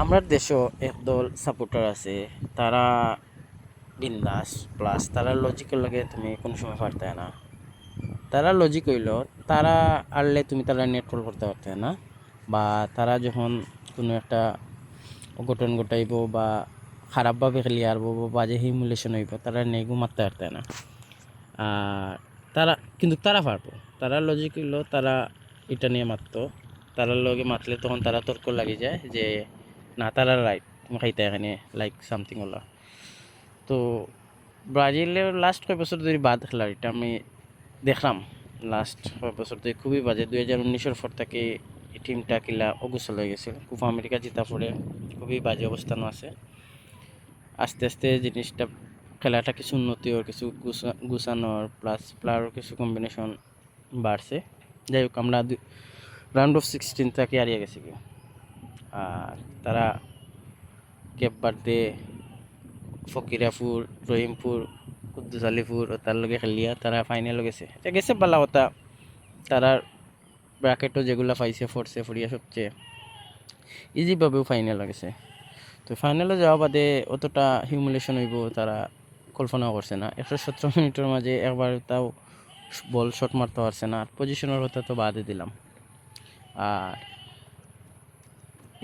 আমার দেশও একদল সাপোর্টার আছে, তারা বিন্দাস প্লাস তারা লজিকের লগে তুমি কোনো সময় পারতে না। তারা লজিক হইল, তারা আনলে তুমি তারা নেট্রোল করতে পারতে না, বা তারা যখন কোনো একটা অঘটন ঘটাইব বা খারাপভাবে খেলি আরব বা বাজে হিমুলেশন হইব, তারা নেগু মারতে পারতে না। আর তারা কিন্তু তারা পারবো, তারা লজিক হইল তারা এটা নিয়ে মারতো, তারার লগে মাতলে তখন তারা তর্ক লাগি যায় যে না তারা রাইট, তুমি খাইতে এখানে লাইক সামথিং হলো। তো ব্রাজিলের লাস্ট কয়েক বছর ধরে বাদ খেলার এটা আমি দেখলাম, লাস্ট কয়েক বছর ধরে খুবই বাজে। 2019-এর পর থেকে এই টিমটা কিলা অগুসল হয়ে গেছে, কোপা আমেরিকা জিতা পরে খুবই বাজে অবস্থানও আছে। আস্তে আস্তে জিনিসটা খেলাটা কিছু উন্নতি ওর কিছু গুছানোর প্লাস প্লেয়ারের কিছু কম্বিনেশন বাড়ছে। যাই হোক, আমরা রাউন্ড অফ 16 থেকে হারিয়ে গেছি কি। আর তারা কেপ বার্দে, ফকিরাপুর, রহিমপুর, কুদ্দুস আলীপুর ও তার লগে খেলিয়া তারা ফাইনালও গেছে। এটা গেছে বালা কথা, তারার ব্র্যাকেটও যেগুলো পাইছে ফোর্সে ফরিয়া সবচেয়ে ইজিভাবেও ফাইনাল গেছে। তো ফাইনালে যাওয়া বাদে অতটা হিউমিলেশন হইব তারা কল্পনাও করছে না। 117 মিনিটের মাঝে একবার তাও বল শট মারতে পারছে না, আর পজিশনের কথা তো বাদে দিলাম। আর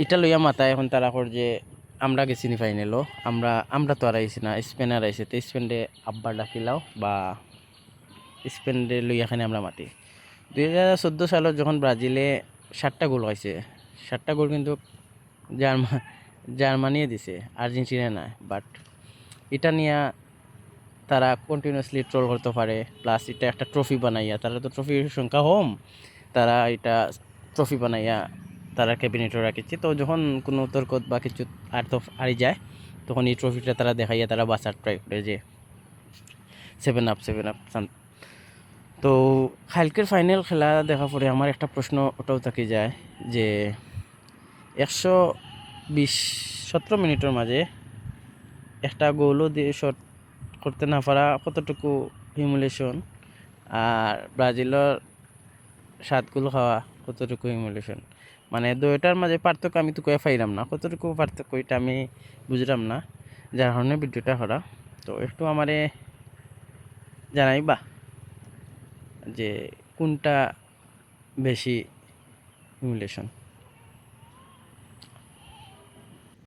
এটা লইয়া মাথায় এখন তারা কর যে আমরা গেছি নি ফাইনালও, আমরা তো আর আইছি না, স্পেনার আইছে, তো স্পেনে আব্বার ডাকিলাও বা স্পেনে লইয়াখানে আমরা মাতি। 2014 সালে যখন ব্রাজিলে 7টা গোল খাইছে, 7টা গোল কিন্তু জার্মানিয়ে দিছে, আর্জেন্টিনা না। বাট এটা নিয়ে তারা কন্টিনিউয়াসলি ট্রোল করতে পারে, প্লাস এটা একটা ট্রফি বানাইয়া, তারা তো ট্রফির সংখ্যা কম, তারা এটা ট্রফি বানাইয়া তারা ক্যাবিনেটও রাখিছে। তো যখন কোনো তর্ক বা কিছু আর তো হারি যায়, তখন এই ট্রফিটা তারা দেখাইয়া তারা বাঁচার ট্রাই করে যে 7 আপ তো কালকের ফাইনাল খেলা দেখা পরে আমার একটা প্রশ্ন ওটাও থাকি যায় যে 117 মিনিটের মাঝে একটা গোলও দিয়ে শট করতে না পারা কতটুকু হিউমিলেশন, আর ব্রাজিলের 7 গোল খাওয়া কতটুকু হিউমিলেশন। মানে দুইটার মাঝে পার্থক্য আমি তো কয়ে পাইলাম না, কতটুকু পার্থক্য এটা আমি বুঝলাম না, যার কারণে ভিডিওটা করা। তো একটু আমারে জানাইবা যে কোনটা বেশি হিউমিলেশন।